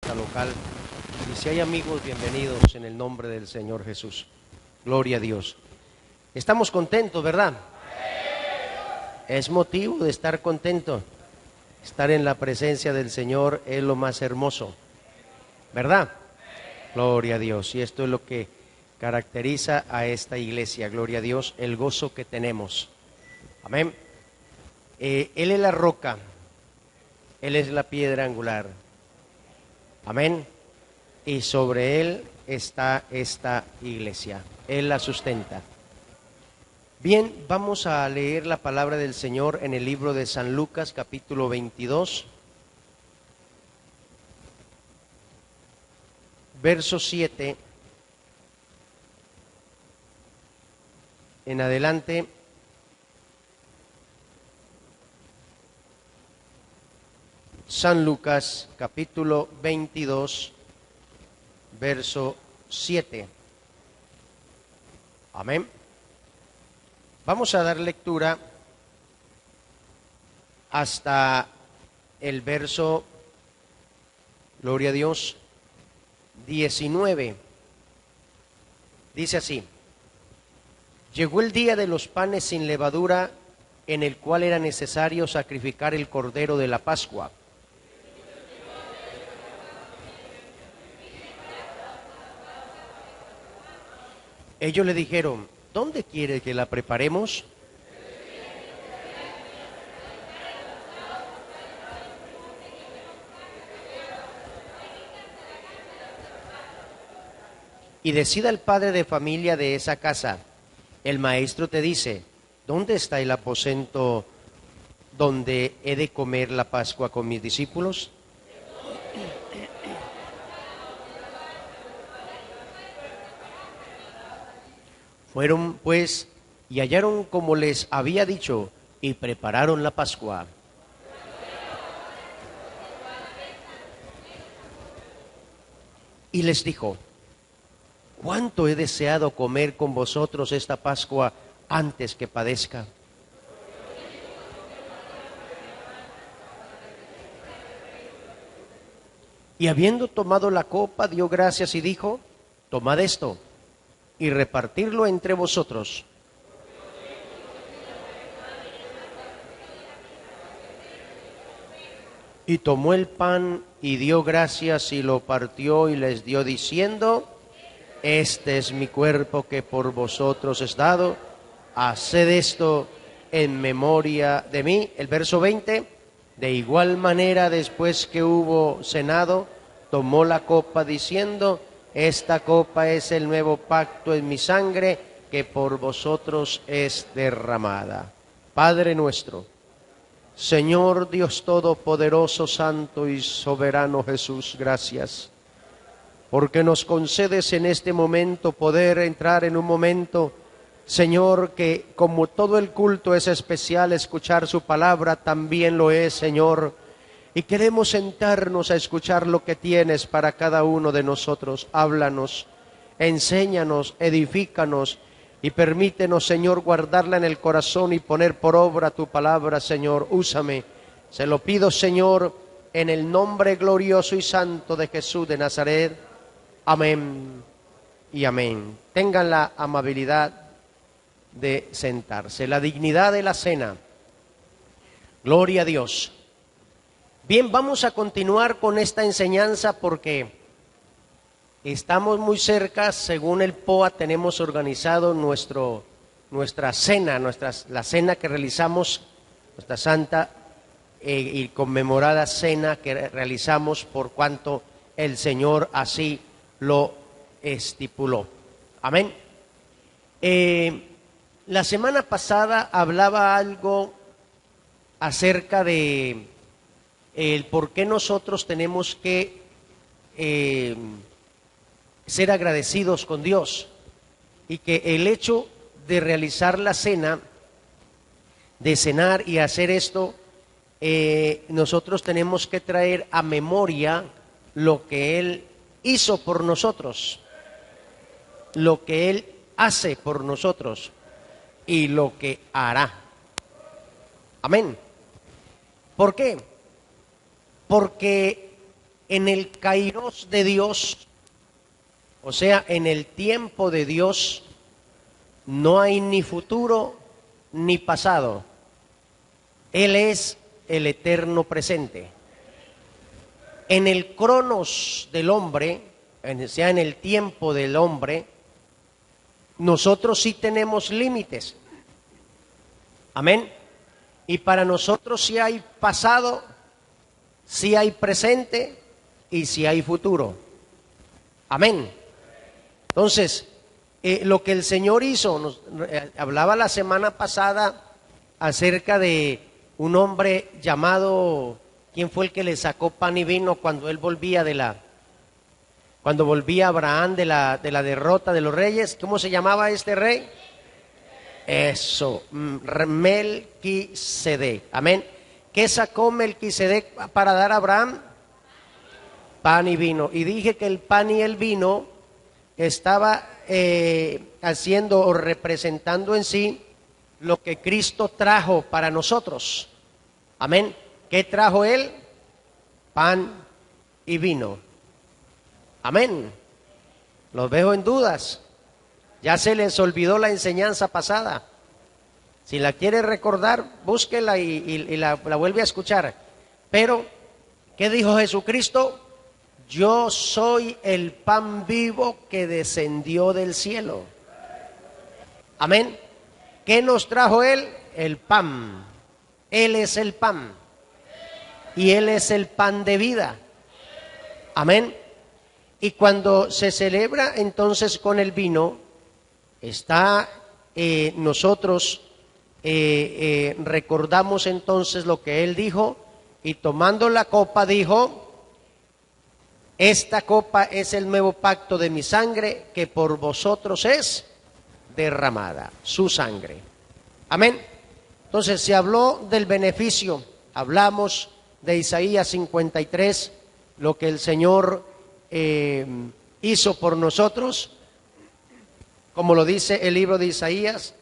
local. Y si hay amigos, bienvenidos en el nombre del Señor Jesús. Gloria a Dios. Estamos contentos, ¿verdad? Es motivo de estar contento. Estar en la presencia del Señor es lo más hermoso, ¿verdad? Gloria a Dios. Y esto es lo que caracteriza a esta iglesia. Gloria a Dios, el gozo que tenemos. Amén. Él es la roca. Él es la piedra angular. Amén. Y sobre Él está esta iglesia. Él la sustenta. Bien, vamos a leer la palabra del Señor en el libro de San Lucas, capítulo 22, verso 7 en adelante. San Lucas, capítulo 22, verso 7. Amén. Vamos a dar lectura hasta el verso, gloria a Dios, 19. Dice así: llegó el día de los panes sin levadura, en el cual era necesario sacrificar el cordero de la Pascua. Ellos le dijeron: ¿dónde quiere que la preparemos? Y decida el padre de familia de esa casa: el maestro te dice, ¿dónde está el aposento donde he de comer la Pascua con mis discípulos? Fueron pues y hallaron como les había dicho, y prepararon la Pascua. Y les dijo: ¿cuánto he deseado comer con vosotros esta Pascua antes que padezca? Y habiendo tomado la copa, dio gracias y dijo: tomad esto y repartirlo entre vosotros. Y tomó el pan y dio gracias y lo partió y les dio diciendo: este es mi cuerpo que por vosotros es dado, haced esto en memoria de mí. El verso 20, de igual manera después que hubo cenado, tomó la copa diciendo: esta copa es el nuevo pacto en mi sangre, que por vosotros es derramada. Padre nuestro, Señor Dios Todopoderoso, Santo y Soberano Jesús, gracias, porque nos concedes en este momento poder entrar en un momento, Señor, que como todo el culto es especial, escuchar su palabra también lo es, Señor. Y queremos sentarnos a escuchar lo que tienes para cada uno de nosotros. Háblanos, enséñanos, edifícanos y permítenos, Señor, guardarla en el corazón y poner por obra tu palabra, Señor. Úsame. Se lo pido, Señor, en el nombre glorioso y santo de Jesús de Nazaret. Amén y amén. Tengan la amabilidad de sentarse. La dignidad de la cena. Gloria a Dios. Bien, vamos a continuar con esta enseñanza porque estamos muy cerca. Según el POA tenemos organizado nuestra cena, la cena que realizamos, nuestra santa y conmemorada cena que realizamos por cuanto el Señor así lo estipuló. Amén. La semana pasada hablaba algo acerca de el por qué nosotros tenemos que ser agradecidos con Dios, y que el hecho de realizar la cena, de cenar y hacer esto, nosotros tenemos que traer a memoria lo que Él hizo por nosotros, lo que Él hace por nosotros y lo que hará. Amén. ¿Por qué? Porque en el kairos de Dios, o sea, en el tiempo de Dios, no hay ni futuro ni pasado. Él es el eterno presente. En el cronos del hombre, o sea, en el tiempo del hombre, nosotros sí tenemos límites. Amén. Y para nosotros sí hay pasado, sí hay presente y sí hay futuro. Amén. Entonces, lo que el Señor hizo, hablaba la semana pasada acerca de un hombre llamado, ¿quién fue el que le sacó pan y vino cuando él volvía cuando volvía Abraham de la derrota de los reyes? ¿Cómo se llamaba este rey? Eso, Melquisedec. Amén. ¿Qué sacó Melquisedec para dar a Abraham? Pan y vino. Y dije que el pan y el vino estaba haciendo o representando en sí lo que Cristo trajo para nosotros. Amén. ¿Qué trajo Él? Pan y vino. Amén. Los veo en dudas. Ya se les olvidó la enseñanza pasada. Si la quiere recordar, búsquela y la vuelve a escuchar. Pero, ¿qué dijo Jesucristo? Yo soy el pan vivo que descendió del cielo. Amén. ¿Qué nos trajo Él? El pan. Él es el pan. Y Él es el pan de vida. Amén. Y cuando se celebra entonces con el vino, está nosotros recordamos entonces lo que Él dijo, y tomando la copa dijo: esta copa es el nuevo pacto de mi sangre, que por vosotros es derramada, su sangre. Amén. Entonces se habló del beneficio, hablamos de Isaías 53, lo que el Señor hizo por nosotros, como lo dice el libro de Isaías,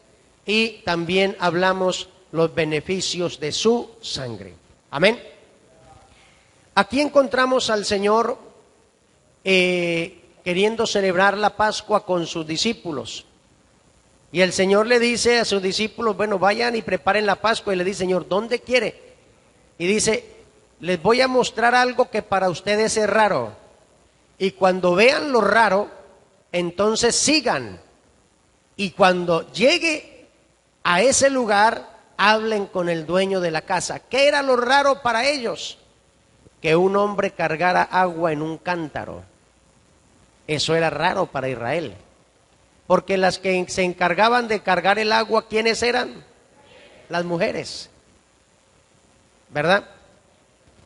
y también hablamos los beneficios de su sangre. Amén. Aquí encontramos al Señor queriendo celebrar la Pascua con sus discípulos. Y el Señor le dice a sus discípulos: bueno, vayan y preparen la Pascua. Y le dice: Señor, ¿dónde quiere? Y dice: les voy a mostrar algo que para ustedes es raro. Y cuando vean lo raro, entonces sigan. Y cuando llegue a ese lugar, hablen con el dueño de la casa. ¿Qué era lo raro para ellos? Que un hombre cargara agua en un cántaro. Eso era raro para Israel. Porque las que se encargaban de cargar el agua, ¿quiénes eran? Las mujeres. ¿Verdad?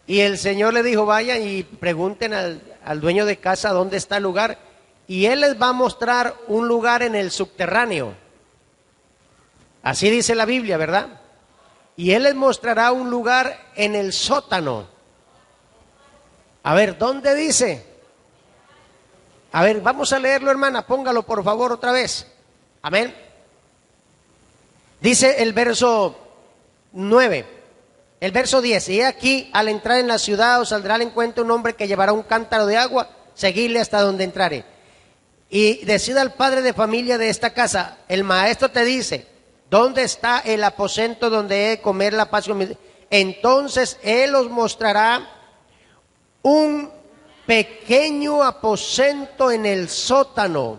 Y el Señor le dijo: vayan y pregunten al dueño de casa dónde está el lugar. Y Él les va a mostrar un lugar en el subterráneo. Así dice la Biblia, ¿verdad? Y Él les mostrará un lugar en el sótano. A ver, ¿dónde dice? A ver, vamos a leerlo, hermana, póngalo por favor otra vez. Amén. Dice el verso 9, el verso 10. Y aquí, al entrar en la ciudad, os saldrá al encuentro un hombre que llevará un cántaro de agua, seguidle hasta donde entrare. Y decida al padre de familia de esta casa: el maestro te dice, ¿dónde está el aposento donde he de comer la Pascua? Entonces Él os mostrará un pequeño aposento en el sótano.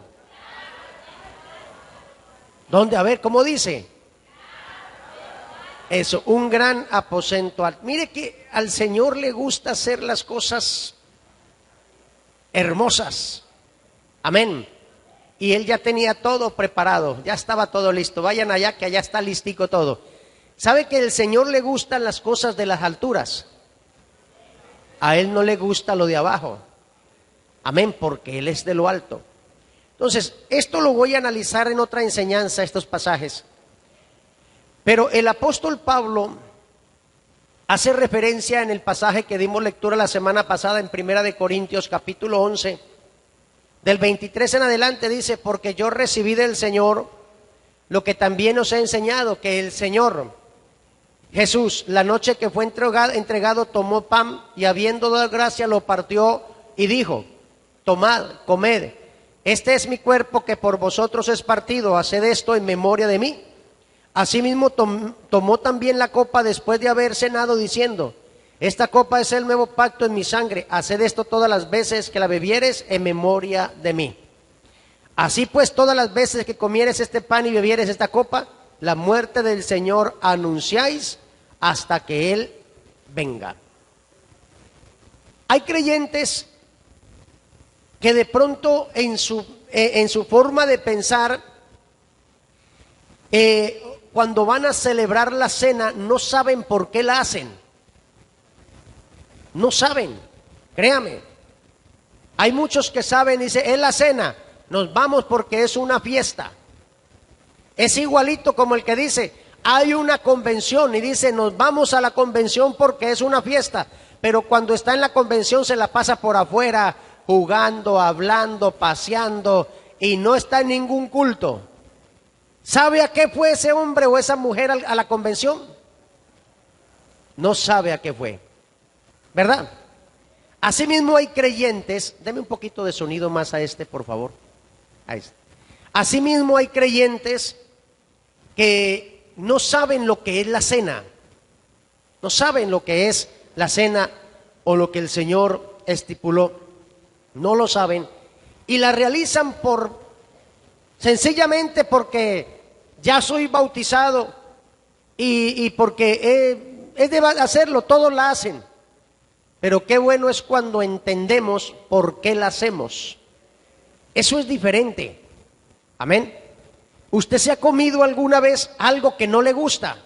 ¿Dónde? A ver, ¿cómo dice? Eso, un gran aposento. Mire que al Señor le gusta hacer las cosas hermosas. Amén. Y Él ya tenía todo preparado, ya estaba todo listo. Vayan allá, que allá está listico todo. ¿Sabe que al Señor le gustan las cosas de las alturas? A Él no le gusta lo de abajo. Amén, porque Él es de lo alto. Entonces, esto lo voy a analizar en otra enseñanza, estos pasajes. Pero el apóstol Pablo hace referencia en el pasaje que dimos lectura la semana pasada en 1 Corintios capítulo 11, del 23 en adelante, dice: porque yo recibí del Señor lo que también os he enseñado, que el Señor, Jesús, la noche que fue entregado, tomó pan y habiendo dado gracia lo partió y dijo: tomad, comed, este es mi cuerpo que por vosotros es partido, haced esto en memoria de mí. Asimismo tomó también la copa después de haber cenado, diciendo: esta copa es el nuevo pacto en mi sangre, haced esto todas las veces que la bebieres en memoria de mí. Así pues, todas las veces que comieres este pan y bebieres esta copa, la muerte del Señor anunciáis hasta que Él venga. Hay creyentes que de pronto en su forma de pensar, cuando van a celebrar la cena, no saben por qué la hacen. No saben, créame. Hay muchos que saben, dice, es la cena, nos vamos porque es una fiesta. Es igualito como el que dice, hay una convención y dice, nos vamos a la convención porque es una fiesta. Pero cuando está en la convención se la pasa por afuera, jugando, hablando, paseando y no está en ningún culto. ¿Sabe a qué fue ese hombre o esa mujer a la convención? No sabe a qué fue, ¿verdad? Asimismo hay creyentes, deme un poquito de sonido más a este, por favor. A este. Asimismo hay creyentes que no saben lo que es la cena, no saben lo que es la cena o lo que el Señor estipuló, no lo saben y la realizan sencillamente porque ya soy bautizado y porque es de hacerlo, todos la hacen. Pero qué bueno es cuando entendemos por qué la hacemos. Eso es diferente. Amén. ¿Usted se ha comido alguna vez algo que no le gusta?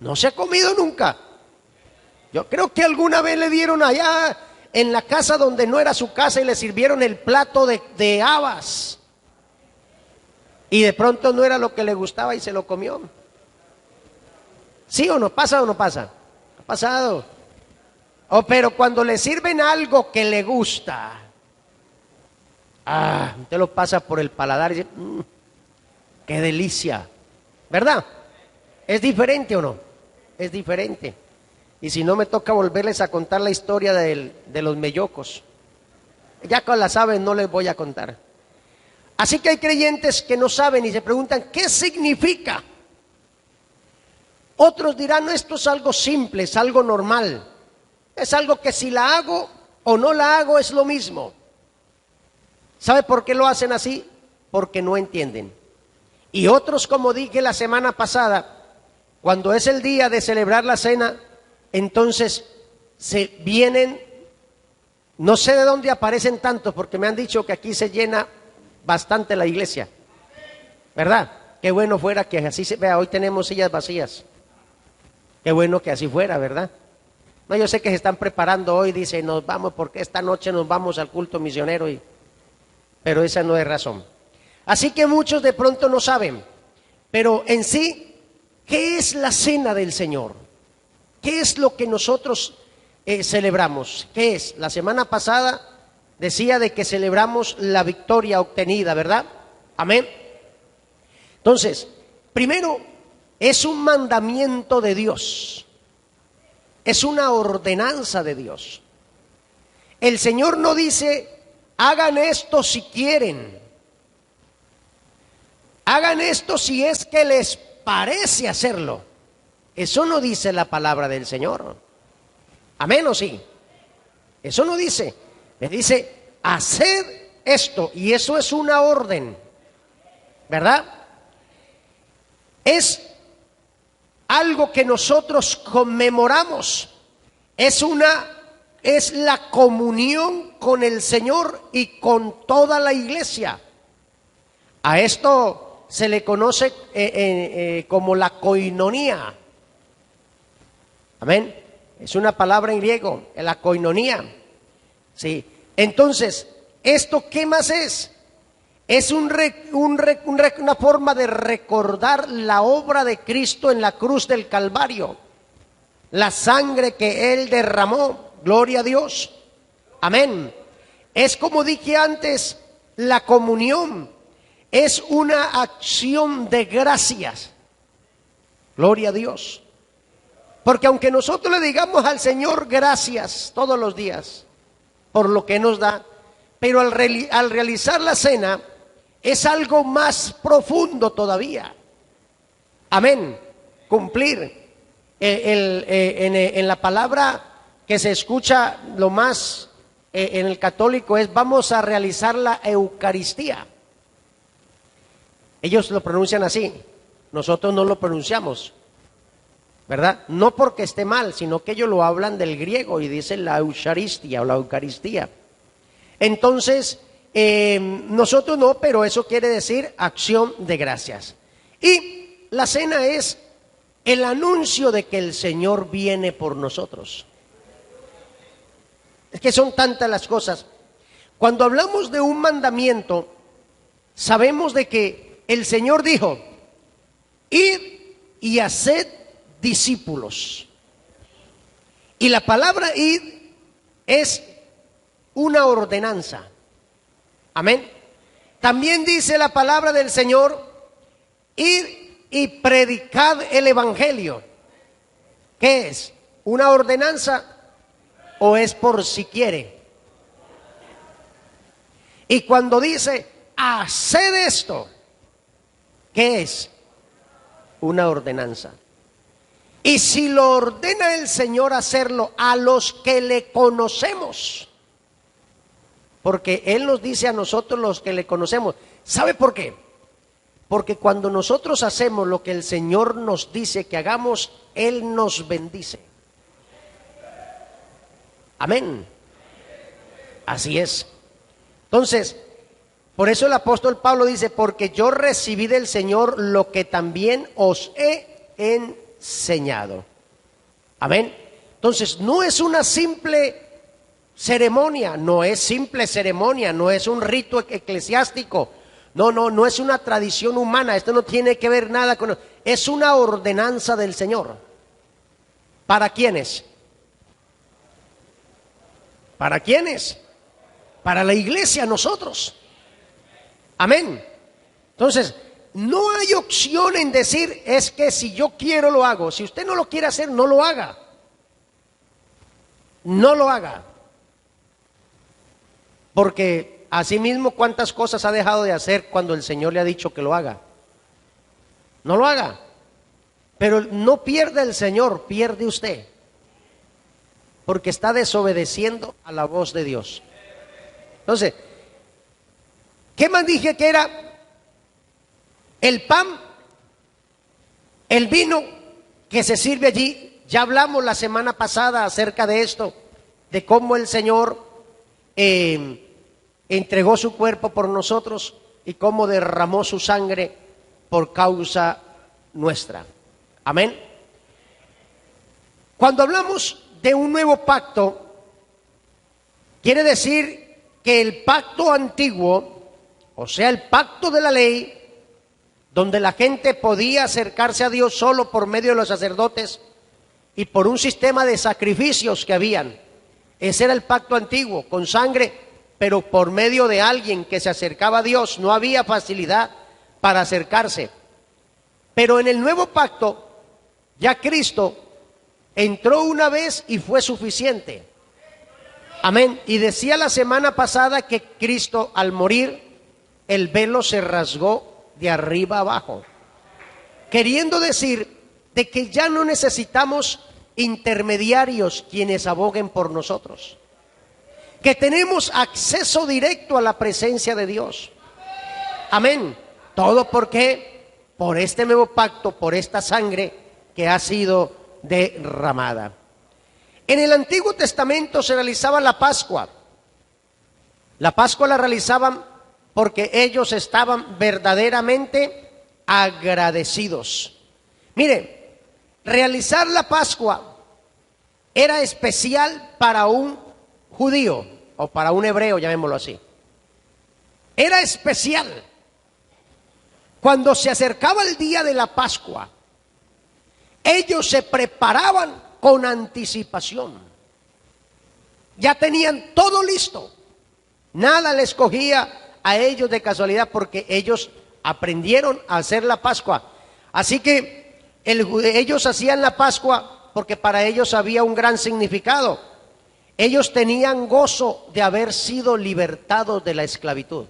No se ha comido nunca. Yo creo que alguna vez le dieron allá en la casa donde no era su casa y le sirvieron el plato de habas. Y de pronto no era lo que le gustaba y se lo comió. ¿Sí o no? ¿Pasa o no pasa? Ha pasado. Pero cuando le sirven algo que le gusta, usted lo pasa por el paladar y dice, qué delicia, ¿verdad? ¿Es diferente o no? Es diferente. Y si no, me toca volverles a contar la historia de los mellocos. Ya con la saben, no les voy a contar. Así que hay creyentes que no saben y se preguntan, ¿qué significa? Otros dirán, no, esto es algo simple, es algo normal. Es algo que si la hago o no la hago es lo mismo. ¿Sabe por qué lo hacen así? Porque no entienden. Y otros, como dije la semana pasada, cuando es el día de celebrar la cena, entonces se vienen, no sé de dónde aparecen tantos, porque me han dicho que aquí se llena bastante la iglesia, ¿verdad? Qué bueno fuera que así se vea, hoy tenemos sillas vacías. Qué bueno que así fuera, ¿verdad? No, yo sé que se están preparando hoy, dice, nos vamos porque esta noche nos vamos al culto misionero, pero esa no es razón. Así que muchos de pronto no saben, pero en sí, ¿qué es la cena del Señor? ¿Qué es lo que nosotros celebramos? ¿Qué es? La semana pasada decía de que celebramos la victoria obtenida, ¿verdad? Amén. Entonces, primero, es un mandamiento de Dios. Es una ordenanza de Dios. El Señor no dice, hagan esto si quieren. Hagan esto si es que les parece hacerlo. Eso no dice la palabra del Señor. ¿Amén o sí? Eso no dice. Le dice, haced esto. Y eso es una orden. ¿Verdad? Es algo que nosotros conmemoramos, es la comunión con el Señor y con toda la iglesia. A esto se le conoce como la koinonía. Amén. Es una palabra en griego, la koinonía. Sí. Entonces, ¿esto qué más es? Es una forma de recordar la obra de Cristo en la cruz del Calvario, la sangre que Él derramó, gloria a Dios, amén. Es como dije antes, la comunión es una acción de gracias. Gloria a Dios. Porque aunque nosotros le digamos al Señor gracias todos los días por lo que nos da, pero al realizar la cena es algo más profundo todavía. Amén. Cumplir. En la palabra que se escucha lo más en el católico es: vamos a realizar la Eucaristía. Ellos lo pronuncian así, nosotros no lo pronunciamos, ¿verdad? No porque esté mal, sino que ellos lo hablan del griego y dicen la Eucharistia o la Eucaristía. Entonces, nosotros no, pero eso quiere decir acción de gracias. Y la cena es el anuncio de que el Señor viene por nosotros. Es que son tantas las cosas. Cuando hablamos de un mandamiento, sabemos de que el Señor dijo: id y haced discípulos. Y la palabra id es una ordenanza. Amén. También dice la palabra del Señor: id y predicad el evangelio. ¿Qué es? ¿Una ordenanza o es por si quiere? Y cuando dice haced esto, ¿qué es? Una ordenanza. Y si lo ordena el Señor hacerlo a los que le conocemos, porque Él nos dice a nosotros los que le conocemos. ¿Sabe por qué? Porque cuando nosotros hacemos lo que el Señor nos dice que hagamos, Él nos bendice. Amén. Así es. Entonces, por eso el apóstol Pablo dice: porque yo recibí del Señor lo que también os he enseñado. Amén. Entonces, no es una simple ceremonia, no es simple ceremonia, no es un rito eclesiástico, no es una tradición humana, esto no tiene que ver nada con... Es una ordenanza del Señor. ¿Para quiénes? ¿Para quiénes? Para la iglesia, nosotros. Amén. Entonces, no hay opción en decir: es que si yo quiero lo hago. Si usted no lo quiere hacer, no lo haga. No lo haga. Porque asimismo, ¿cuántas cosas ha dejado de hacer cuando el Señor le ha dicho que lo haga? No lo haga. Pero no pierde el Señor, pierde usted. Porque está desobedeciendo a la voz de Dios. Entonces, ¿qué más dije que era? El pan, el vino que se sirve allí. Ya hablamos la semana pasada acerca de esto, de cómo el Señor entregó su cuerpo por nosotros y cómo derramó su sangre por causa nuestra. Amén. Cuando hablamos de un nuevo pacto, quiere decir que el pacto antiguo, o sea, el pacto de la ley, donde la gente podía acercarse a Dios solo por medio de los sacerdotes y por un sistema de sacrificios que habían. Ese era el pacto antiguo, con sangre, pero por medio de alguien que se acercaba a Dios. No había facilidad para acercarse. Pero en el nuevo pacto, ya Cristo entró una vez y fue suficiente. Amén. Y decía la semana pasada que Cristo, al morir, el velo se rasgó de arriba abajo, queriendo decir de que ya no necesitamos intermediarios quienes aboguen por nosotros, que tenemos acceso directo a la presencia de Dios. Amén. Todo porque por este nuevo pacto, por esta sangre que ha sido derramada. En el Antiguo Testamento se realizaba la Pascua. La Pascua la realizaban porque ellos estaban verdaderamente agradecidos. Mire, realizar la Pascua era especial para un judío o para un hebreo, llamémoslo así. Era especial. Cuando se acercaba el día de la Pascua, ellos se preparaban con anticipación. Ya tenían todo listo. Nada les cogía a ellos de casualidad, porque ellos aprendieron a hacer la Pascua. Así que Ellos hacían la Pascua porque para ellos había un gran significado. Ellos tenían gozo de haber sido libertados de la esclavitud.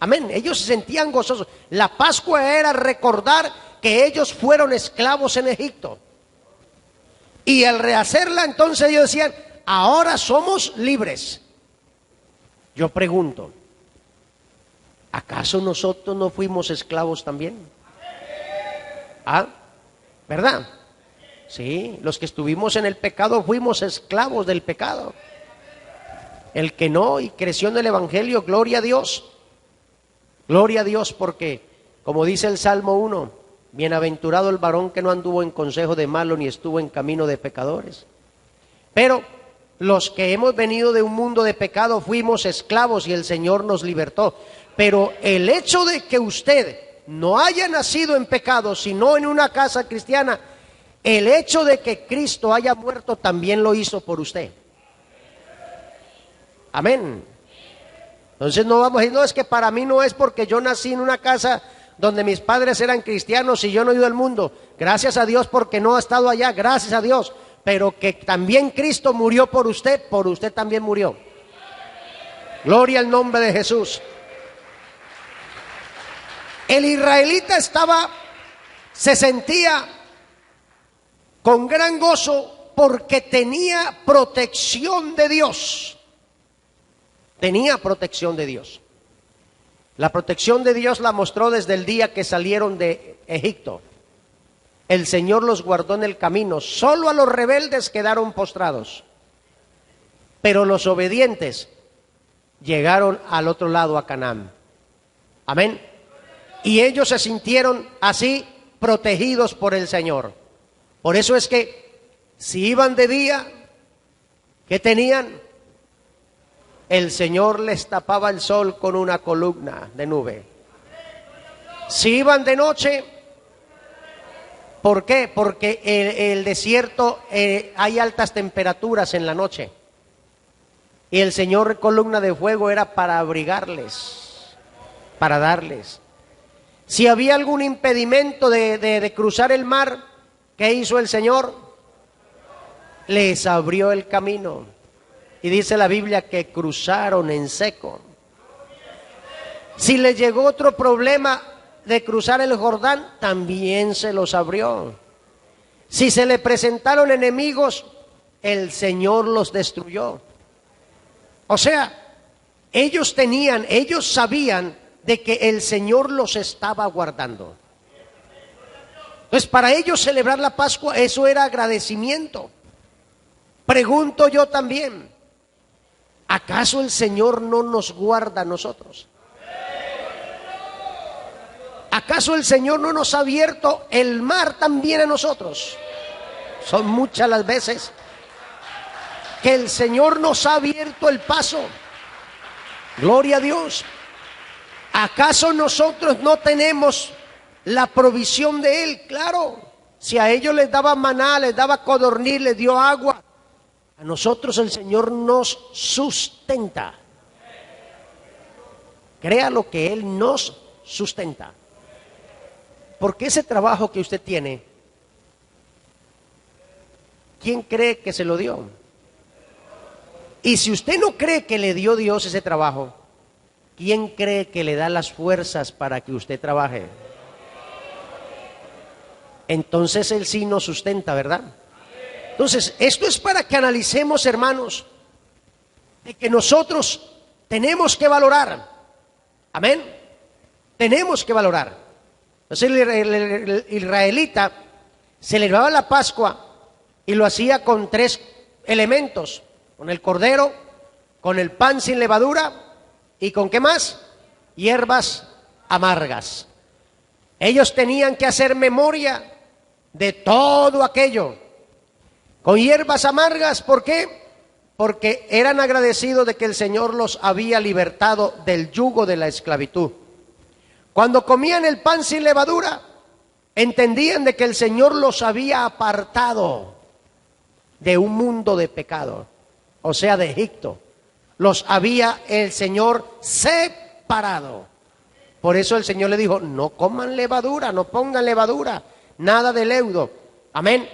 Amén. Ellos se sentían gozosos. La Pascua era recordar que ellos fueron esclavos en Egipto. Y al rehacerla, entonces ellos decían, ahora somos libres. Yo pregunto, ¿acaso nosotros no fuimos esclavos también? ¿Ah? ¿Verdad? Sí, los que estuvimos en el pecado fuimos esclavos del pecado. El que no y creció en el Evangelio, gloria a Dios. Gloria a Dios, porque, como dice el Salmo 1, bienaventurado el varón que no anduvo en consejo de malo ni estuvo en camino de pecadores. Pero los que hemos venido de un mundo de pecado fuimos esclavos y el Señor nos libertó. Pero el hecho de que usted no haya nacido en pecado, sino en una casa cristiana, el hecho de que Cristo haya muerto también lo hizo por usted. Amén. Entonces no vamos a decir, no, es que para mí no es porque yo nací en una casa donde mis padres eran cristianos y yo no he ido al mundo. Gracias a Dios porque no ha estado allá, gracias a Dios. Pero que también Cristo murió por usted también murió. Gloria al nombre de Jesús. El israelita se sentía con gran gozo porque tenía protección de Dios. Tenía protección de Dios. La protección de Dios la mostró desde el día que salieron de Egipto. El Señor los guardó en el camino. Solo a los rebeldes quedaron postrados. Pero los obedientes llegaron al otro lado, a Canaán. Amén. Y ellos se sintieron así protegidos por el Señor. Por eso es que si iban de día, ¿qué tenían? El Señor les tapaba el sol con una columna de nube. Si iban de noche, ¿por qué? Porque el desierto hay altas temperaturas en la noche. Y el Señor columna de fuego era para abrigarles, para darles. Si había algún impedimento de cruzar el mar, ¿qué hizo el Señor? Les abrió el camino. Y dice la Biblia que cruzaron en seco. Si les llegó otro problema de cruzar el Jordán, también se los abrió. Si se le presentaron enemigos, el Señor los destruyó. O sea, ellos sabían de que el Señor los estaba guardando. Entonces, para ellos celebrar la Pascua, eso era agradecimiento. Pregunto yo también, ¿acaso el Señor no nos guarda a nosotros? ¿Acaso el Señor no nos ha abierto el mar también a nosotros? Son muchas las veces que el Señor nos ha abierto el paso. Gloria a Dios. ¿Acaso nosotros no tenemos la provisión de Él? Claro, si a ellos les daba maná, les daba codorniz, les dio agua, a nosotros el Señor nos sustenta. Crea lo que Él nos sustenta. Porque ese trabajo que usted tiene, ¿quién cree que se lo dio? Y si usted no cree que le dio Dios ese trabajo, ¿quién cree que le da las fuerzas para que usted trabaje? Entonces Él sí nos sustenta, ¿verdad? Entonces, esto es para que analicemos, hermanos, de que nosotros tenemos que valorar. Amén. Tenemos que valorar. Entonces el israelita celebraba la Pascua y lo hacía con 3 elementos. Con el cordero, con el pan sin levadura y con ¿qué más? Hierbas amargas. Ellos tenían que hacer memoria de todo aquello. Con hierbas amargas, ¿por qué? Porque eran agradecidos de que el Señor los había libertado del yugo de la esclavitud. Cuando comían el pan sin levadura, entendían de que el Señor los había apartado de un mundo de pecado, o sea, de Egipto. Los había el Señor separado. Por eso el Señor le dijo, no coman levadura, no pongan levadura, nada de leudo. Amén.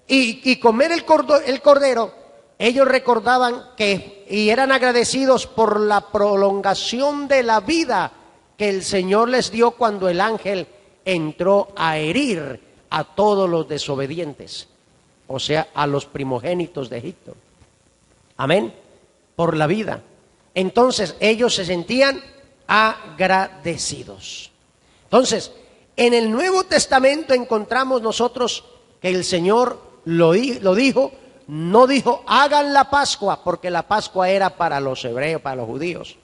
Y comer el cordero, ellos recordaban que y eran agradecidos por la prolongación de la vida que el Señor les dio cuando el ángel entró a herir a todos los desobedientes, o sea, a los primogénitos de Egipto. Amén. Por la vida. Entonces ellos se sentían agradecidos. Entonces, en el Nuevo Testamento encontramos nosotros que el Señor lo dijo, no dijo hagan la Pascua, porque la Pascua era para los hebreos, para los judíos.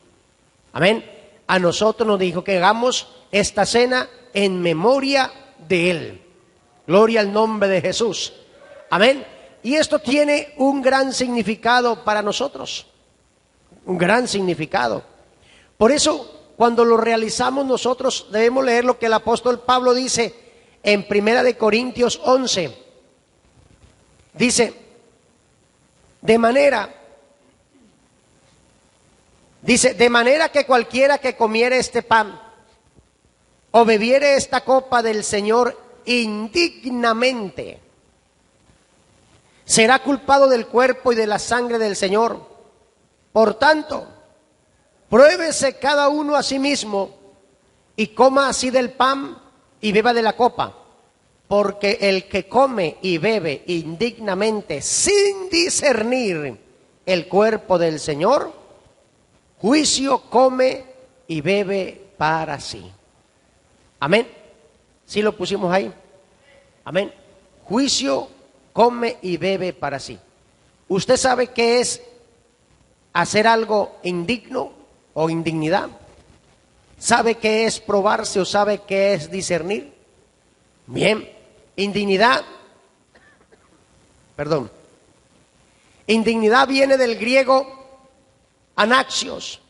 Amén. A nosotros nos dijo que hagamos esta cena en memoria de Él. Gloria al nombre de Jesús. Amén. Y esto tiene un gran significado para nosotros. Un gran significado. Por eso, cuando lo realizamos nosotros, debemos leer lo que el apóstol Pablo dice en 1 Corintios 11. Dice, de manera que cualquiera que comiere este pan o bebiere esta copa del Señor indignamente, será culpado del cuerpo y de la sangre del Señor. Por tanto, pruébese cada uno a sí mismo y coma así del pan y beba de la copa, porque el que come y bebe indignamente sin discernir el cuerpo del Señor, juicio come y bebe para sí. Amén. ¿Sí lo pusimos ahí? Amén. Juicio come y bebe para sí. ¿Usted sabe qué es hacer algo indigno o indignidad? ¿Sabe qué es probarse o sabe qué es discernir? Bien, indignidad viene del griego anaxios,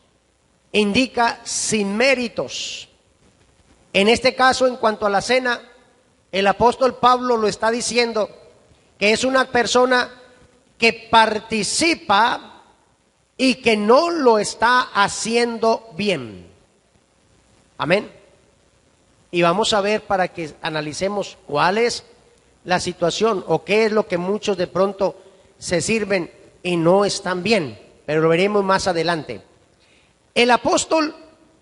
indica sin méritos. En este caso, en cuanto a la cena, el apóstol Pablo lo está diciendo que es una persona que participa y que no lo está haciendo bien. Amén. Y vamos a ver para que analicemos cuál es la situación o qué es lo que muchos de pronto se sirven y no están bien, pero lo veremos más adelante. El apóstol,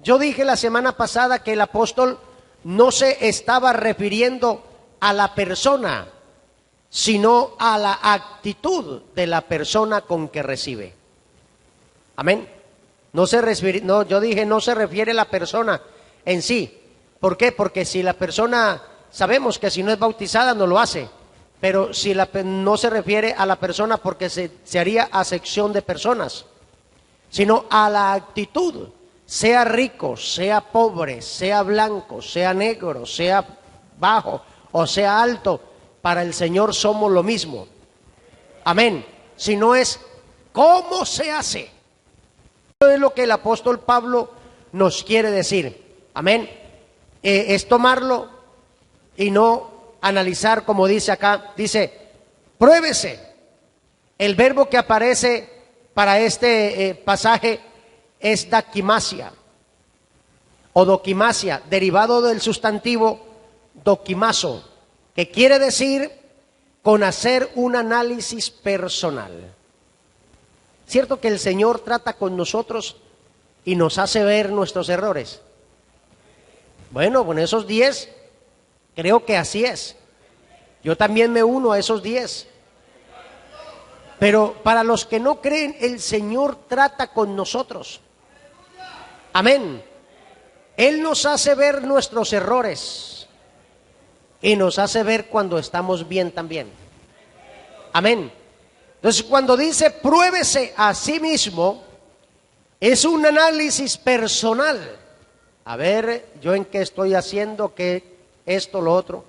yo dije la semana pasada que el apóstol no se estaba refiriendo a la persona, sino a la actitud de la persona con que recibe. Amén. Yo dije no se refiere a la persona en sí. ¿Por qué? Porque si la persona, sabemos que si no es bautizada no lo hace, pero si no se refiere a la persona porque se haría acepción de personas, sino a la actitud, sea rico, sea pobre, sea blanco, sea negro, sea bajo o sea alto, para el Señor somos lo mismo. Amén. Si no es cómo se hace. Eso es lo que el apóstol Pablo nos quiere decir. Amén. Es tomarlo y no analizar como dice acá. Dice, pruébese. El verbo que aparece para este pasaje es dakimasia o dokimasia, derivado del sustantivo dokimazo, que quiere decir con hacer un análisis personal. ¿Cierto que el Señor trata con nosotros y nos hace ver nuestros errores? Bueno, con esos 10, creo que así es. Yo también me uno a esos 10. Pero para los que no creen, el Señor trata con nosotros. Amén. Él nos hace ver nuestros errores y nos hace ver cuando estamos bien también. Amén. Entonces, cuando dice pruébese a sí mismo, es un análisis personal. A ver, yo en qué estoy haciendo, qué esto, lo otro.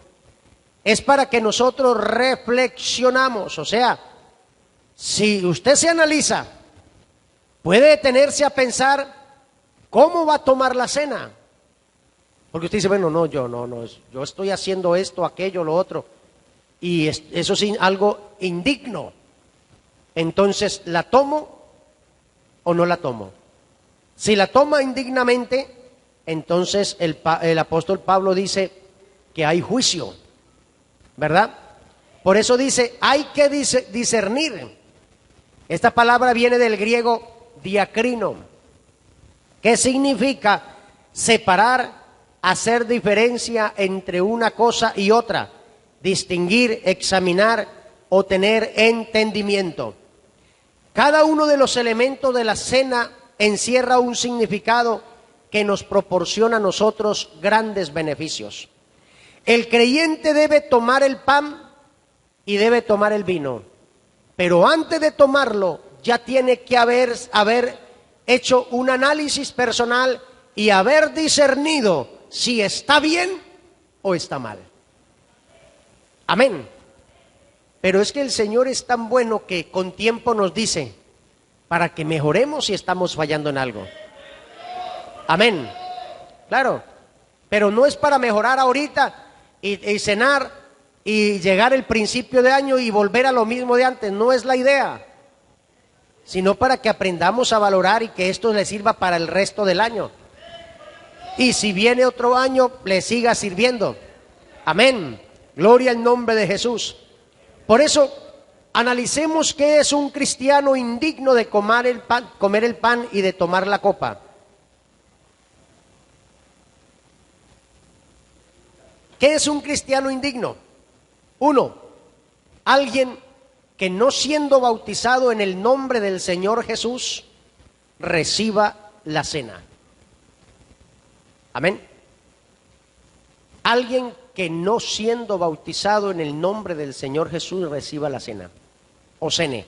Es para que nosotros reflexionamos. O sea, si usted se analiza, puede detenerse a pensar cómo va a tomar la cena. Porque usted dice, bueno, no, yo estoy haciendo esto, aquello, lo otro. Y eso es algo indigno. Entonces, ¿la tomo o no la tomo? Si la toma indignamente, entonces el apóstol Pablo dice que hay juicio, ¿verdad? Por eso dice, hay que discernir. Esta palabra viene del griego diacrino, que significa separar, hacer diferencia entre una cosa y otra, distinguir, examinar o tener entendimiento. Cada uno de los elementos de la cena encierra un significado que nos proporciona a nosotros grandes beneficios. El creyente debe tomar el pan y debe tomar el vino, pero antes de tomarlo ya tiene que haber hecho un análisis personal y haber discernido si está bien o está mal. Amén. Pero es que el Señor es tan bueno que con tiempo nos dice para que mejoremos si estamos fallando en algo. Amén. Claro, pero no es para mejorar ahorita y cenar y llegar el principio de año y volver a lo mismo de antes. No es la idea, sino para que aprendamos a valorar y que esto le sirva para el resto del año. Y si viene otro año, le siga sirviendo. Amén. Gloria al nombre de Jesús. Por eso, analicemos qué es un cristiano indigno de comer el pan y de tomar la copa. ¿Qué es un cristiano indigno? 1, alguien que no siendo bautizado en el nombre del Señor Jesús, reciba la cena. Amén. Alguien que no siendo bautizado en el nombre del Señor Jesús reciba la cena o cene.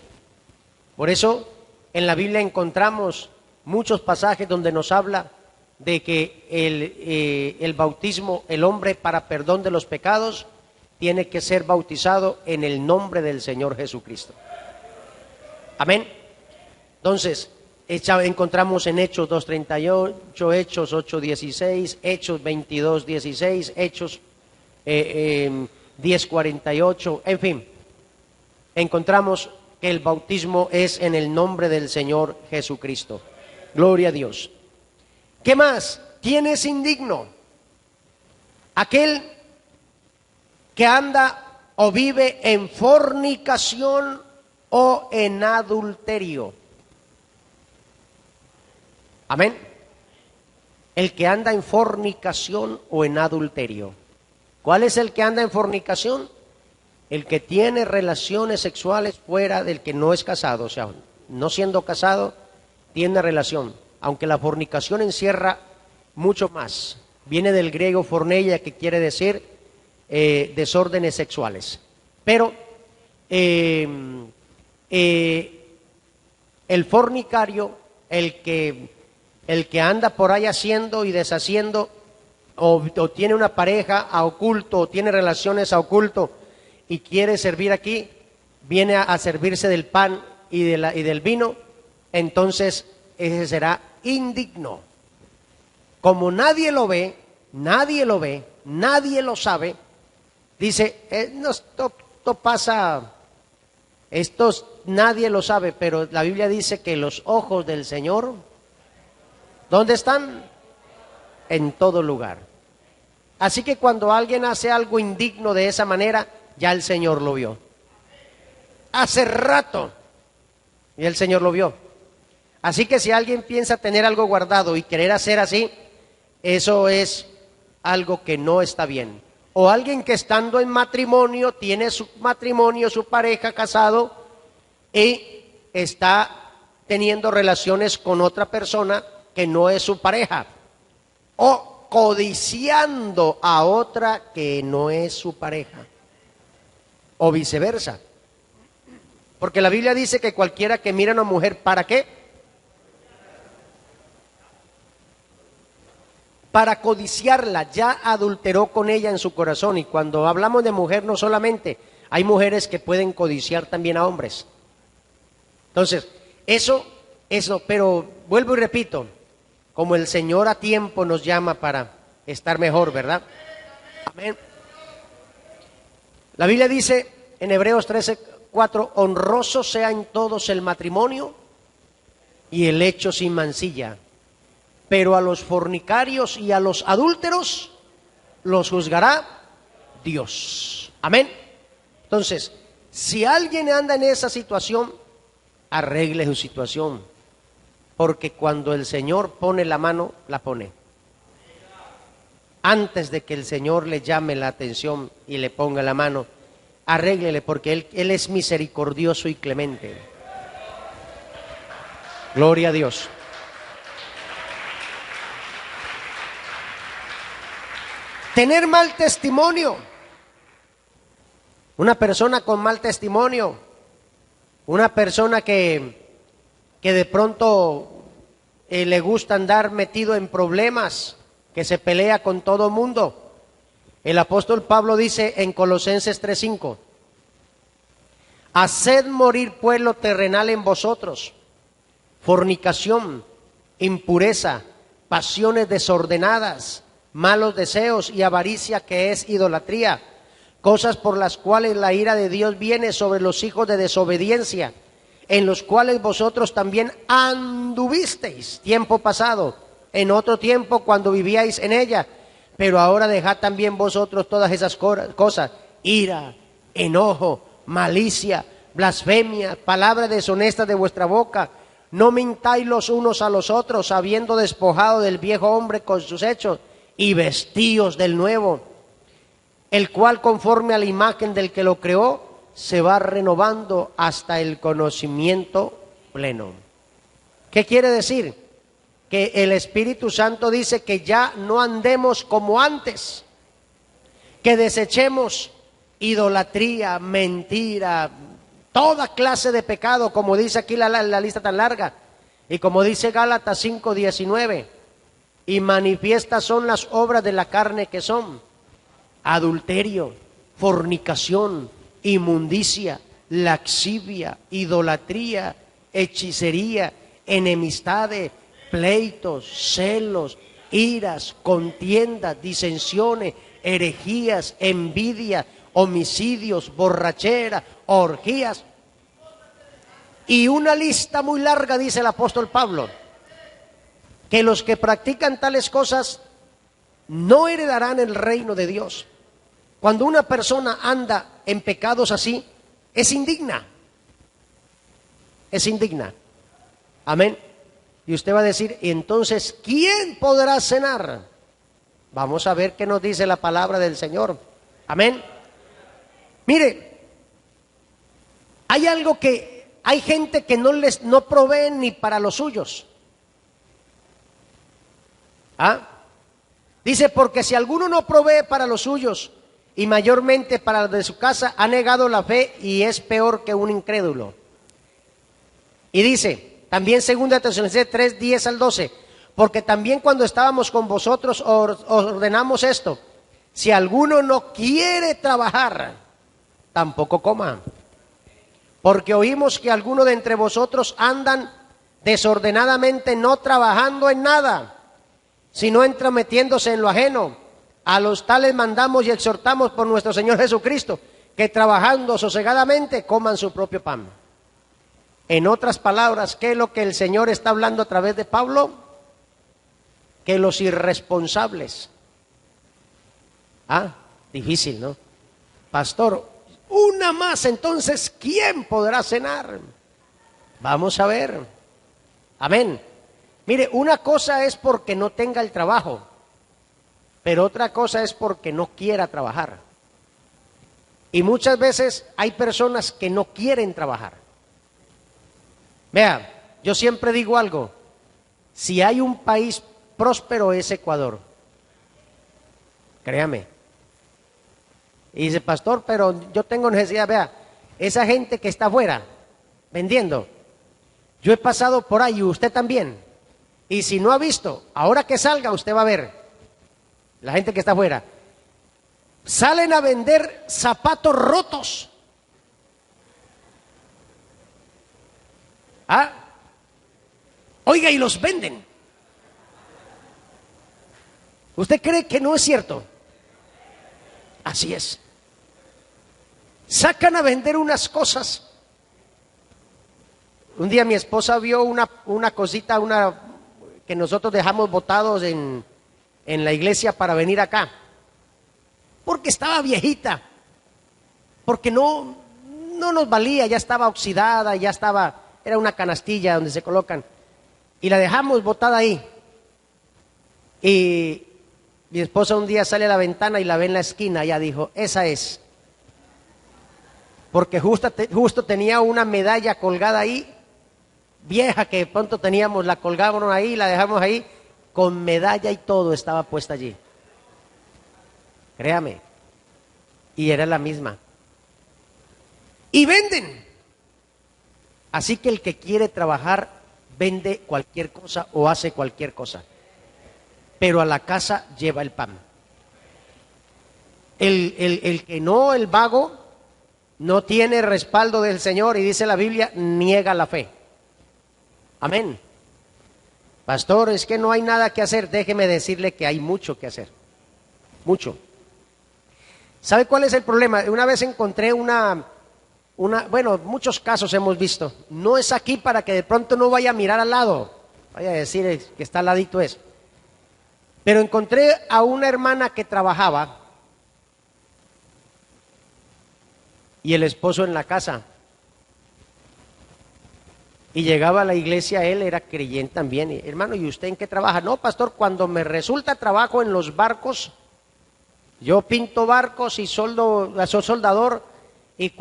Por eso en la Biblia encontramos muchos pasajes donde nos habla de que el bautismo, el hombre para perdón de los pecados, tiene que ser bautizado en el nombre del Señor Jesucristo. Amén. Entonces, encontramos en Hechos 2:38, Hechos 8:16, Hechos 22:16, Hechos 10:48, en fin, encontramos que el bautismo es en el nombre del Señor Jesucristo. Gloria a Dios. ¿Qué más? ¿Quién es indigno? Aquel que anda o vive en fornicación o en adulterio. Amén. El que anda en fornicación o en adulterio. ¿Cuál es el que anda en fornicación? El que tiene relaciones sexuales fuera del que no es casado, o sea, no siendo casado, tiene relación. Aunque la fornicación encierra mucho más. Viene del griego forneia, que quiere decir desórdenes sexuales. Pero el fornicario, el que anda por ahí haciendo y deshaciendo, o tiene una pareja a oculto, o tiene relaciones a oculto y quiere servir aquí, viene a servirse del pan y del vino, entonces ese será indigno. Como nadie lo ve, nadie lo sabe, dice, esto pasa, nadie lo sabe, pero la Biblia dice que los ojos del Señor, ¿dónde están? En todo lugar. Así que cuando alguien hace algo indigno de esa manera, ya el Señor lo vio. Hace rato, y el Señor lo vio. Así que si alguien piensa tener algo guardado y querer hacer así, eso es algo que no está bien. O alguien que estando en matrimonio, tiene su matrimonio, su pareja casado, y está teniendo relaciones con otra persona que no es su pareja. O codiciando a otra que no es su pareja. O viceversa. Porque la Biblia dice que cualquiera que mira a una mujer, ¿para qué? Para codiciarla, ya adulteró con ella en su corazón. Y cuando hablamos de mujer, no solamente, hay mujeres que pueden codiciar también a hombres. Entonces, eso, pero vuelvo y repito, como el Señor a tiempo nos llama para estar mejor, ¿verdad? Amén. La Biblia dice en Hebreos 13:4, honroso sea en todos el matrimonio y el hecho sin mancilla. pero a los fornicarios y a los adúlteros los juzgará Dios. Amén. Entonces, si alguien anda en esa situación, arregle su situación, porque cuando el Señor pone la mano, la pone. Antes de que el Señor le llame la atención y le ponga la mano, arréglele, porque Él es misericordioso y clemente. Gloria a Dios. Tener mal testimonio. Una persona con mal testimonio, una persona que de pronto le gusta andar metido en problemas, que se pelea con todo mundo. El apóstol Pablo dice en Colosenses 3:5, haced morir pues lo terrenal en vosotros, fornicación, impureza, pasiones desordenadas, malos deseos y avaricia, que es idolatría, cosas por las cuales la ira de Dios viene sobre los hijos de desobediencia, en los cuales vosotros también anduvisteis tiempo pasado, en otro tiempo cuando vivíais en ella, pero ahora dejad también vosotros todas esas cosas, ira, enojo, malicia, blasfemia, palabras deshonestas de vuestra boca. No mintáis los unos a los otros, habiendo despojado del viejo hombre con sus hechos, y vestíos del nuevo, el cual conforme a la imagen del que lo creó, se va renovando hasta el conocimiento pleno. ¿Qué quiere decir? Que el Espíritu Santo dice que ya no andemos como antes, que desechemos idolatría, mentira, toda clase de pecado, como dice aquí la lista tan larga, y como dice Gálatas 5:19, y manifiestas son las obras de la carne, que son adulterio, fornicación, inmundicia, laxivia, idolatría, hechicería, enemistades, pleitos, celos, iras, contiendas, disensiones, herejías, envidia, homicidios, borrachera, orgías. Y una lista muy larga, dice el apóstol Pablo, que los que practican tales cosas no heredarán el reino de Dios. Cuando una persona anda en pecados así, es indigna. Es indigna. Amén. Y usted va a decir, ¿y entonces quién podrá cenar? Vamos a ver qué nos dice la palabra del Señor. Amén. Mire, hay algo que, hay gente que no provee ni para los suyos. ¿Ah? Dice, porque si alguno no provee para los suyos, y mayormente para los de su casa, ha negado la fe y es peor que un incrédulo. Y dice, también 2 Tesalonicenses 3:10-12, porque también cuando estábamos con vosotros os ordenamos esto, si alguno no quiere trabajar, tampoco coma. Porque oímos que algunos de entre vosotros andan desordenadamente, no trabajando en nada, sino entrometiéndose en lo ajeno. A los tales mandamos y exhortamos por nuestro Señor Jesucristo, que trabajando sosegadamente coman su propio pan. En otras palabras, ¿qué es lo que el Señor está hablando a través de Pablo? Que los irresponsables. Difícil, ¿no? Pastor, una más, entonces, ¿quién podrá cenar? Vamos a ver. Amén. Mire, una cosa es porque no tenga el trabajo, pero otra cosa es porque no quiera trabajar. Y muchas veces hay personas que no quieren trabajar. Vea, yo siempre digo algo, si hay un país próspero es Ecuador. Créame. Y dice, pastor, pero yo tengo necesidad. Vea, esa gente que está afuera vendiendo, yo he pasado por ahí y usted también. Y si no ha visto, ahora que salga usted va a ver. La gente que está afuera, salen a vender zapatos rotos. Oiga, y los venden. ¿Usted cree que no es cierto? Así es. Sacan a vender unas cosas. Un día mi esposa vio una cosita, que nosotros dejamos botados en la iglesia para venir acá? Porque estaba viejita, porque no nos valía, ya estaba oxidada, era una canastilla donde se colocan, y la dejamos botada ahí. Y mi esposa un día sale a la ventana y la ve en la esquina, ella dijo, esa es. Porque justo tenía una medalla colgada ahí, vieja, que de pronto teníamos, la colgábamos ahí, la dejamos ahí, con medalla y todo estaba puesta allí. Créame. Y era la misma. Y venden. Así que el que quiere trabajar, vende cualquier cosa o hace cualquier cosa. Pero a la casa lleva el pan. El que no, el vago, no tiene respaldo del Señor, y dice la Biblia, niega la fe. Amén. Pastor, es que no hay nada que hacer. Déjeme decirle que hay mucho que hacer. Mucho. ¿Sabe cuál es el problema? Una vez encontré bueno, muchos casos hemos visto. No es aquí para que de pronto no vaya a mirar al lado. Vaya a decir que está al ladito eso. Pero encontré a una hermana que trabajaba y el esposo en la casa. Y llegaba a la iglesia, él era creyente también. Y, hermano, ¿y usted en qué trabaja? No, pastor, cuando me resulta trabajo en los barcos, yo pinto barcos y soy soldador. Y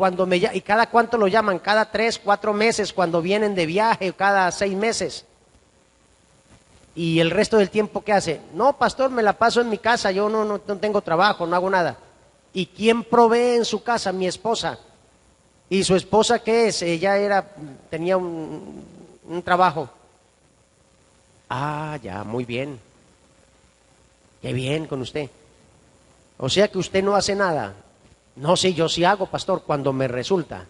y cada cuánto lo llaman, cada 3, 4 meses cuando vienen de viaje, cada 6 meses. Y el resto del tiempo, ¿qué hace? No, pastor, me la paso en mi casa, yo no tengo trabajo, no hago nada. ¿Y quién provee en su casa? Mi esposa. ¿Y su esposa qué es? Ella tenía un trabajo. Ah, ya, muy bien. Qué bien con usted. O sea que usted no hace nada. No, sí, yo sí hago, pastor, cuando me resulta.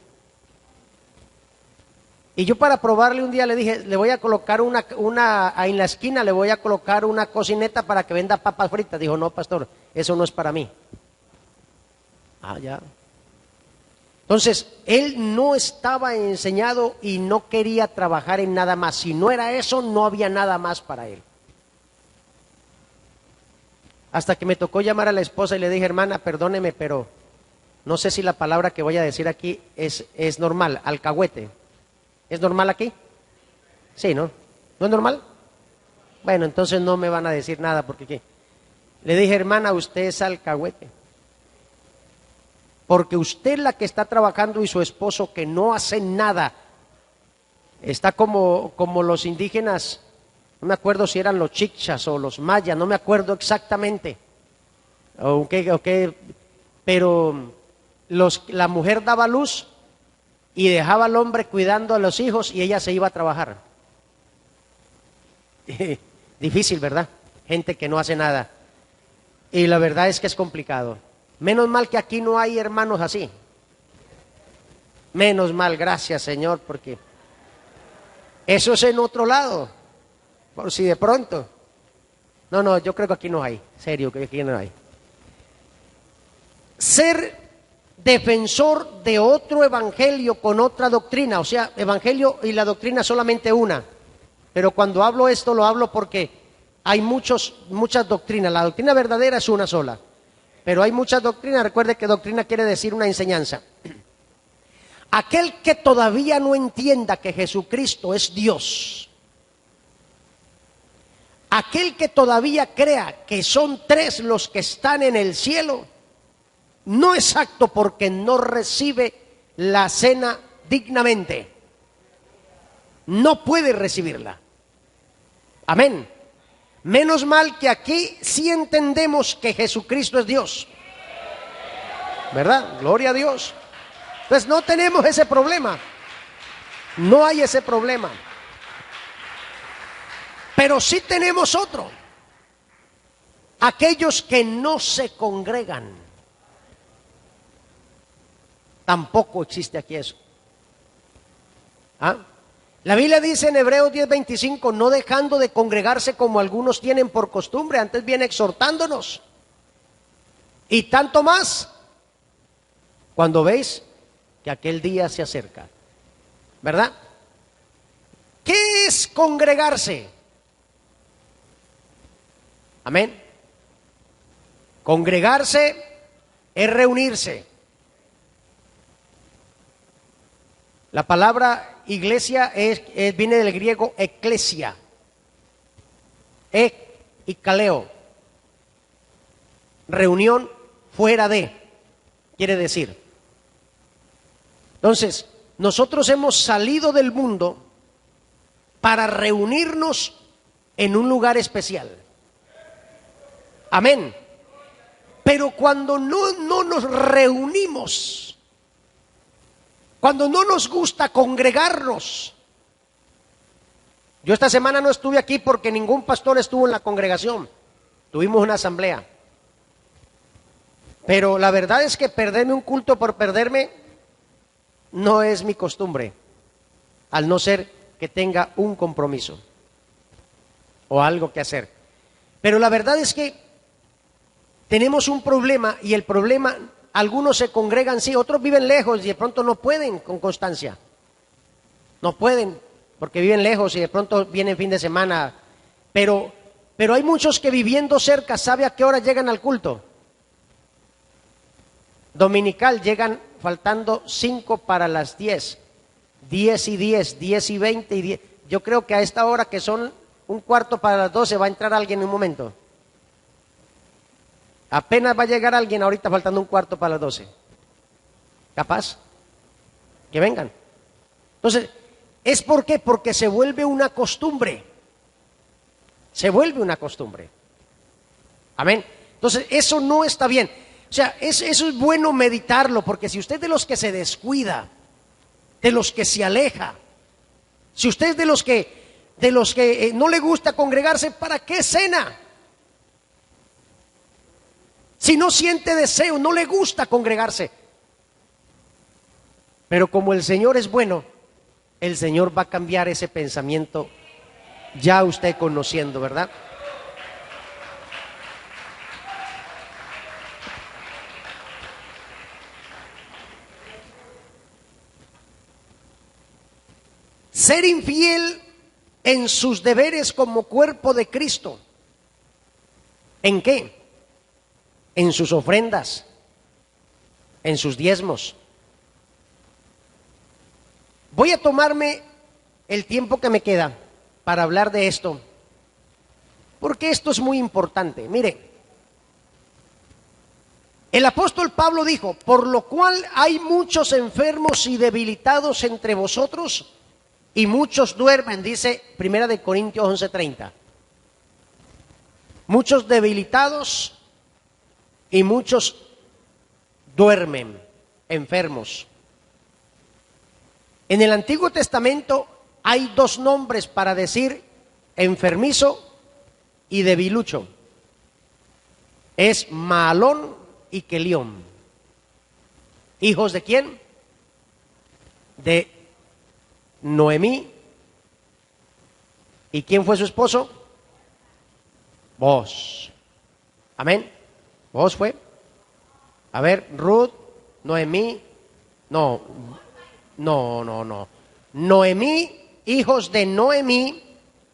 Y yo, para probarle, un día le dije, le voy a colocar en la esquina, le voy a colocar una cocineta para que venda papas fritas. Dijo, no, pastor, eso no es para mí. Ah, ya. Entonces, él no estaba enseñado y no quería trabajar en nada más. Si no era eso, no había nada más para él. Hasta que me tocó llamar a la esposa y le dije, hermana, perdóneme, pero no sé si la palabra que voy a decir aquí es normal, alcahuete. ¿Es normal aquí? Sí, ¿no? ¿No es normal? Bueno, entonces no me van a decir nada, porque ¿qué? Le dije, hermana, usted es alcahuete. Porque usted es la que está trabajando y su esposo que no hace nada. Está como los indígenas, no me acuerdo si eran los chichas o los mayas, no me acuerdo exactamente. Pero la mujer daba luz y dejaba al hombre cuidando a los hijos y ella se iba a trabajar. Difícil, ¿verdad? Gente que no hace nada. Y la verdad es que es complicado. Menos mal que aquí no hay hermanos así. Menos mal, gracias Señor, porque eso es en otro lado. Por si de pronto. No, yo creo que aquí no hay. Serio, que aquí no hay. Ser defensor de otro evangelio con otra doctrina, o sea, evangelio y la doctrina solamente una. Pero cuando hablo esto, lo hablo porque hay muchas doctrinas. La doctrina verdadera es una sola. Pero hay muchas doctrinas. Recuerde que doctrina quiere decir una enseñanza. Aquel que todavía no entienda que Jesucristo es Dios, aquel que todavía crea que son 3 los que están en el cielo, no es apto porque no recibe la cena dignamente. No puede recibirla. Amén. Menos mal que aquí sí entendemos que Jesucristo es Dios. ¿Verdad? Gloria a Dios. Entonces no tenemos ese problema. No hay ese problema. Pero sí tenemos otro. Aquellos que no se congregan. Tampoco existe aquí eso. ¿Ah? La Biblia dice en Hebreos 10:25, no dejando de congregarse como algunos tienen por costumbre, antes viene exhortándonos. Y tanto más cuando veis que aquel día se acerca. ¿Verdad? ¿Qué es congregarse? Amén. Congregarse es reunirse. La palabra iglesia viene del griego eclesia. Y kaleo. Reunión fuera de, quiere decir. Entonces, nosotros hemos salido del mundo para reunirnos en un lugar especial. Amén. Pero cuando no nos reunimos, cuando no nos gusta congregarnos. Yo esta semana no estuve aquí porque ningún pastor estuvo en la congregación. Tuvimos una asamblea. Pero la verdad es que perderme un culto por perderme no es mi costumbre, al no ser que tenga un compromiso o algo que hacer. Pero la verdad es que tenemos un problema, y el problema, algunos se congregan, sí, otros viven lejos y de pronto no pueden con constancia. No pueden porque viven lejos y de pronto vienen fin de semana. Pero hay muchos que viviendo cerca, ¿sabe a qué hora llegan al culto? Dominical llegan faltando 5 para las 10, 10 y 10, 10 y 20 y 10. Yo creo que a esta hora que son 1/4 para las 12 va a entrar alguien en un momento. Apenas va a llegar alguien ahorita faltando 1/4 para las 12. ¿Capaz? Que vengan. Entonces, ¿es por qué? Porque se vuelve una costumbre. Se vuelve una costumbre. Amén. Entonces, eso no está bien. O sea, eso es bueno meditarlo, porque si usted es de los que se descuida, de los que se aleja, si usted es de los que no le gusta congregarse, ¿para qué cena? Si no siente deseo, no le gusta congregarse. Pero como el Señor es bueno, el Señor va a cambiar ese pensamiento, ya usted conociendo, ¿verdad? Ser infiel en sus deberes como cuerpo de Cristo. ¿En qué? En sus ofrendas, en sus diezmos. Voy a tomarme el tiempo que me queda para hablar de esto, porque esto es muy importante. Mire, el apóstol Pablo dijo: por lo cual hay muchos enfermos y debilitados entre vosotros, y muchos duermen, dice 1 Corintios 11:30. Muchos debilitados y muchos duermen, enfermos. En el Antiguo Testamento hay 2 nombres para decir enfermizo y debilucho. Es Mahalón y Kelión. ¿Hijos de quién? De Noemí. ¿Y quién fue su esposo? Boaz. Amén. Boaz fue. A ver, Ruth, Noemí. No. Noemí, hijos de Noemí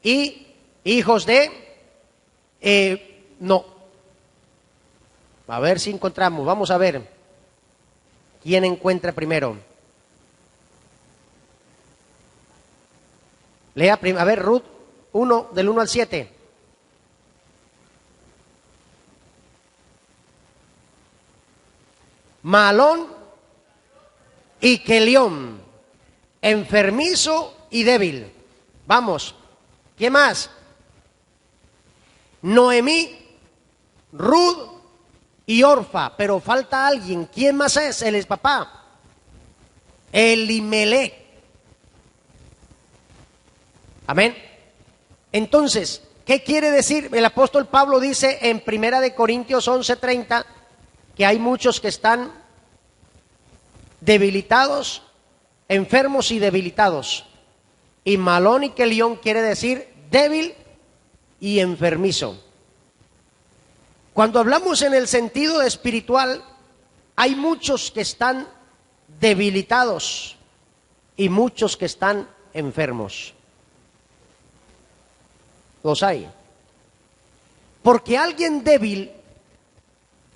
y hijos de... no. A ver si encontramos. Vamos a ver quién encuentra primero. Lea, a ver, Ruth 1, del 1 al 7. Mahalón y Kelión, enfermizo y débil. Vamos, ¿quién más? Noemí, Ruth y Orfa, pero falta alguien. ¿Quién más es? Él es papá. Elimelech. Amén. Entonces, ¿qué quiere decir? El apóstol Pablo dice en 1 Corintios 11:30 que hay muchos que están debilitados, enfermos y debilitados. Y Mahalón y Kelión quiere decir débil y enfermizo. Cuando hablamos en el sentido espiritual, hay muchos que están debilitados y muchos que están enfermos. Los hay. Porque alguien débil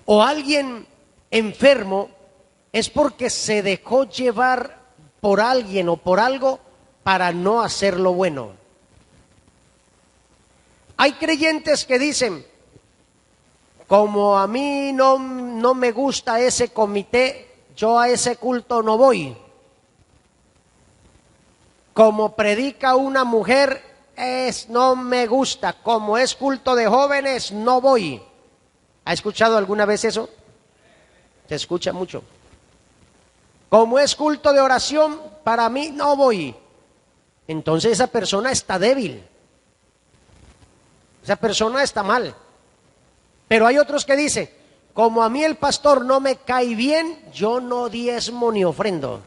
o alguien enfermo es porque se dejó llevar por alguien o por algo para no hacer lo bueno. Hay creyentes que dicen, como a mí no me gusta ese comité, yo a ese culto no voy. Como predica una mujer, no me gusta. Como es culto de jóvenes, no voy. ¿Ha escuchado alguna vez eso? Se escucha mucho. Como es culto de oración, para mí no voy. Entonces esa persona está débil. Esa persona está mal. Pero hay otros que dicen, como a mí el pastor no me cae bien, yo no diezmo ni ofrendo.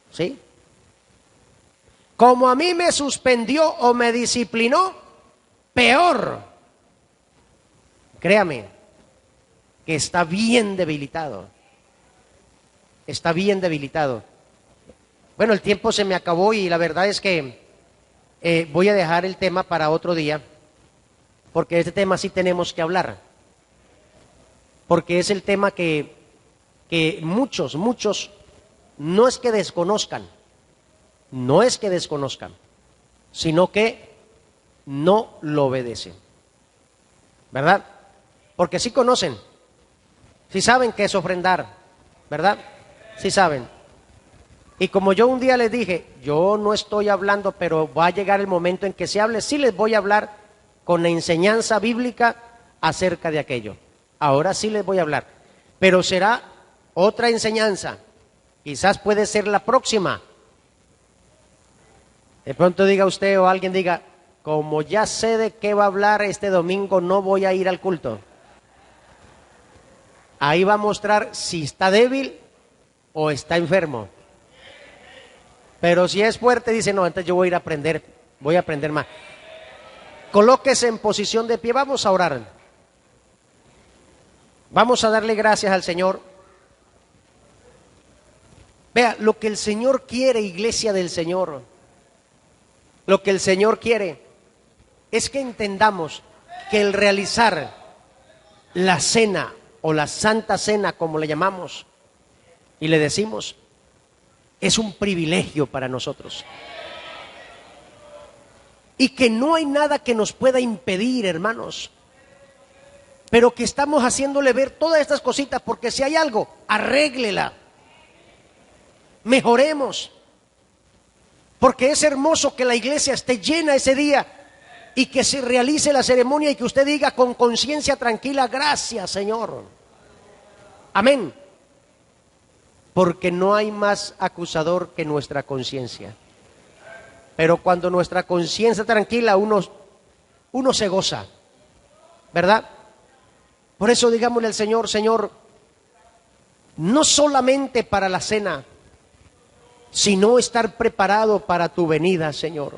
¿Sí? Como a mí me suspendió o me disciplinó, peor. Créame que está bien debilitado. Está bien debilitado. Bueno, el tiempo se me acabó y la verdad es que voy a dejar el tema para otro día, porque este tema sí tenemos que hablar. Porque es el tema que muchos no es que desconozcan, sino que no lo obedecen. ¿Verdad? Porque sí conocen, sí saben qué es ofrendar, ¿verdad? Sí saben. Y como yo un día les dije, yo no estoy hablando, pero va a llegar el momento en que se hable, sí les voy a hablar con la enseñanza bíblica acerca de aquello. Ahora sí les voy a hablar, pero será otra enseñanza. Quizás puede ser la próxima. De pronto diga usted o alguien diga, como ya sé de qué va a hablar este domingo, no voy a ir al culto. Ahí va a mostrar si está débil o está enfermo. Pero si es fuerte, dice, no, entonces yo voy a ir a aprender, voy a aprender más. Colóquese en posición de pie, vamos a orar. Vamos a darle gracias al Señor. Vea, lo que el Señor quiere, iglesia del Señor, lo que el Señor quiere es que entendamos que el realizar la cena o la Santa Cena, como le llamamos y le decimos, es un privilegio para nosotros. Y que no hay nada que nos pueda impedir, hermanos, pero que estamos haciéndole ver todas estas cositas, porque si hay algo, arréglela, mejoremos, porque es hermoso que la iglesia esté llena ese día y que se realice la ceremonia y que usted diga con conciencia tranquila, gracias Señor, amén, porque no hay más acusador que nuestra conciencia. Pero cuando nuestra conciencia tranquila, uno se goza, ¿verdad? Por eso digámosle al Señor, Señor, no solamente para la cena, sino estar preparado para tu venida, Señor.